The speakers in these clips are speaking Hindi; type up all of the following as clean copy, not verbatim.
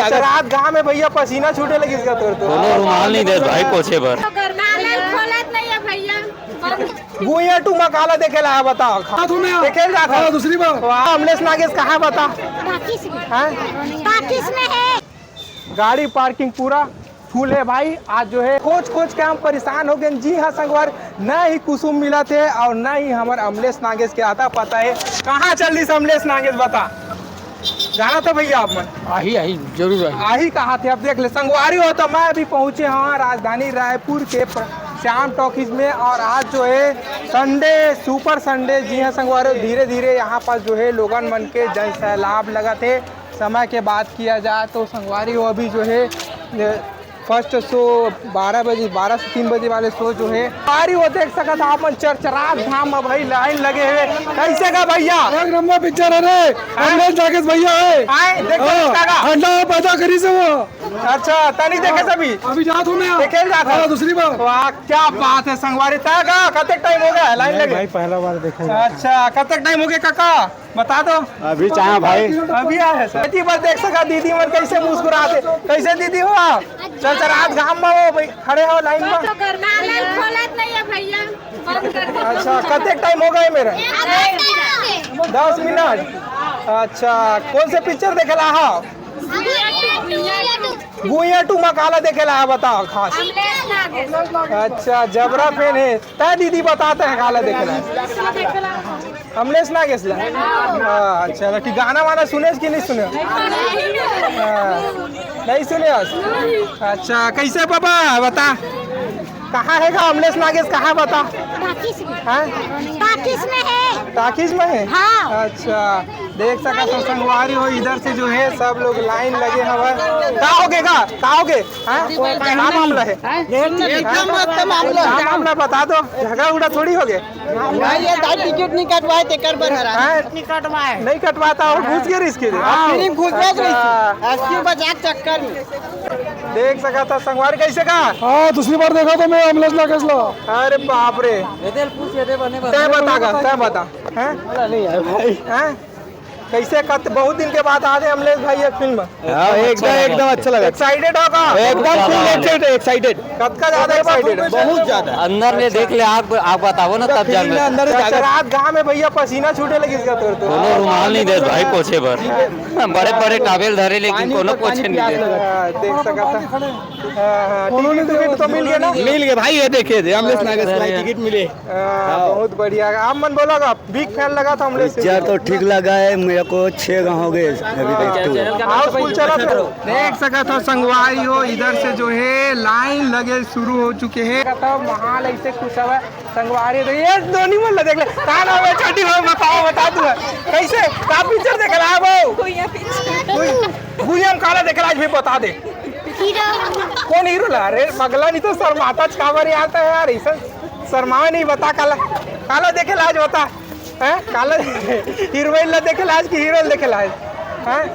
रात गाँव में भैया पसीना छूटे लगी इसका तो रुमाल नहीं दे भाई पोछे भर गुइया टू मकाला देखे ला बताओ देखे जाता दूसरी बार अमलेश नागेश कहाँ बता में है। गाड़ी पार्किंग पूरा फुल है भाई। आज जो है खोज खोज के हम परेशान हो गए। जी हाँ संगवार, न ही कुसुम मिला थे और न ही हमारे अमलेश नागेश के आता पता है कहाँ चल रही अमलेश नागेश बता जाना था भैया आप मन आही जरूर आही कहा थे। अब देख ले संगवारी हो तो मैं अभी पहुँचे हाँ राजधानी रायपुर के श्याम टॉकीज में। और आज जो है संडे सुपर संडे। जी हाँ संगवारी, धीरे धीरे यहाँ पर जो है लोगन मन के जन सैलाब लगा थे। समय के बात किया जाए तो संगवारी हो अभी जो है फर्स्ट शो 12 से 3 बजे वाले शो जो है सारी वो देख सकत अपन चरचरात धाम में भाई लाइन लगे हुए। कैसे का भैया एक नंबर पिक्चर है रे, अमलेश नागेश भैया है। आए देखो का अंडा पैदा करी से वो। अच्छा तनी देखे सभी अभी जात हूं मैं देखे जाता दूसरी बार। वाह क्या बात है संगवारी तागा कतक टाइम हो गया लाइन लगे भाई पहला बार देखा। अच्छा कतक टाइम हो गया काका बता दो अभी चाहे भाई अभी आए सर बस देख सका दीदी मन कैसे मुस्कुराते। कैसे दीदी हो चरचरात धाम में हो भाई खड़े हो लाइन में। अच्छा कतक टाइम हो गए मेरा 10 मिनट। अच्छा कौन से पिक्चर देखे ला हा गुइया टू मकाला देखे ला बताओ खास। अच्छा जबरा फैन है तय दीदी बताते हैं काला देखे ला अमलेश नागेश ला। अच्छा ठीक गाना वाना सुने कि नहीं सुने नहीं सुने। अच्छा कैसे पापा बता कहाँ है अमलेश नागेश कहाँ बता टाकिस में है। टाकिस में है हाँ। अच्छा देख सका तो संगवारी हो इधर से जो है सब लोग लाइन लगे हवा कहोगे मामला है मामला बता दो झगड़ा उड़ा थोड़ी हो गए टिकट नहीं कटवाए नहीं कटवाता और घुस गए इसके चक्कर में देख सका था संगवारी कैसे का। हाँ दूसरी बार देखा तो मैं अमलेश नागेश ला। अरे बाप रे तय बता हैं कैसे बहुत दिन के बाद आ रहे अमलेश भाई ये फिल्म एकदम अच्छा लगा। एक्साइटेड होगा एकदम एक्साइटेड कब का ज्यादा एक्साइटेड बहुत ज्यादा। अंदर में देख ले आप बताओ ना तब जान अंदर रात गाँव में भैया पसीना छूटे लगी इसका तो रुमाल नहीं दे भाई पोछे भर बड़े बड़े टावेल धरे लेकिन कोनो पोछे नहीं दे। देख सका था टिकट तो मिल गया ना मिल गया भाई। ये देखे थे अमलेश नागेश टिकट मिले। बहुत बढ़िया आप मन बोला बिग फैन लगा था अमलेश पिक्चर तो ठीक लगा है मेरे को 6 गाँव हो गए अभी तक। देख सका था संगवारी हो इधर से जो है लाइन लगे शुरू हो चुके हैं। महाल ऐसे खुश है संगवारी तो ये दोनों मन देख ले कहाँ ना है छोटी हो बता दूँ कैसे का पिक्चर देख रहा है वो गुइया काला देख रहा है भी बता दे कौन हीरो ला। अरे पगला नहीं तो शर्माता कावर आता है यार ऐसा शर्मावे नहीं बता काला देखे लाज बता है काला हीरोइन ला देखे लाज की हीरो देखे लाज है।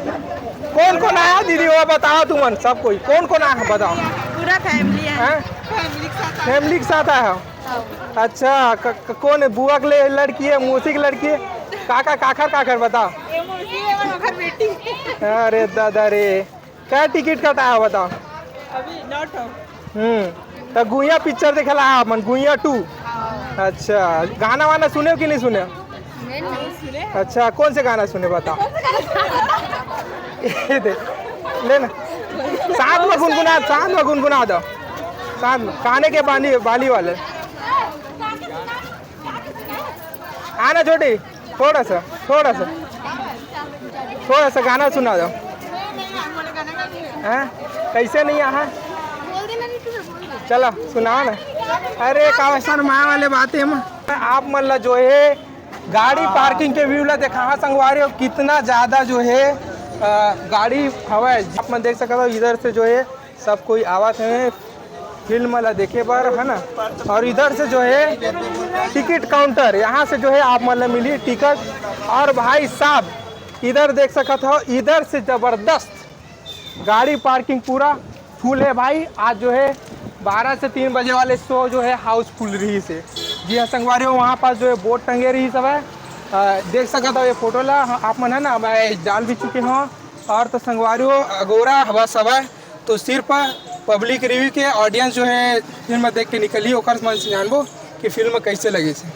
कौन आया दीदी वो बताओ तुमन सब कोई कौन आया बताओ। पूरा फैमिली है फैमिली के साथ आया हो। अच्छा कौन है बुआ के लड़की है मौसी की लड़की है काकर बताओ। बेटी अरे दादा रे क्या टिकट कटाया बताओ अभी नॉट तो गुइया पिक्चर देखे ला मन गुइया 2। अच्छा गाना वाना सुने हो कि नहीं सुने। अच्छा कौन से गाना सुने बताओ लेना साथ में गुनगुना दो साथ में खाने के बाली वाले आना छोटी थोड़ा सा गाना सुना दो। कैसे नहीं आहा चलो सुनाओ ना। अरे कावसन माँ वाले बातें आप मतलब जो है गाड़ी पार्किंग के व्यू ला देखा हाँ संगवारी हो कितना ज़्यादा जो है गाड़ी हवा है। आप मन देख सकते हो इधर से जो है सब कोई आवाज है फिल्म ला देखे पर है ना। और इधर से जो है टिकट काउंटर यहाँ से जो है आप मतलब मिली टिकट। और भाई साहब इधर देख सकते हो इधर से ज़बरदस्त गाड़ी पार्किंग पूरा फुल है भाई। आज जो है 12 से 3 बजे वाले शो जो है हाउसफुल रही से। जी हाँ संगवारी हो वहाँ पास जो है बोर्ड टंगे रही सब है देख सकते हो ये फोटो ला आप मन है ना मैं डाल भी चुके हों और तो संगवारियों अगोरा हवा सवा तो सिर्फ पब्लिक रिव्यू के ऑडियंस जो है फिल्म देख के निकली ओकर मन से जानबो कि फिल्म कैसे लगी से।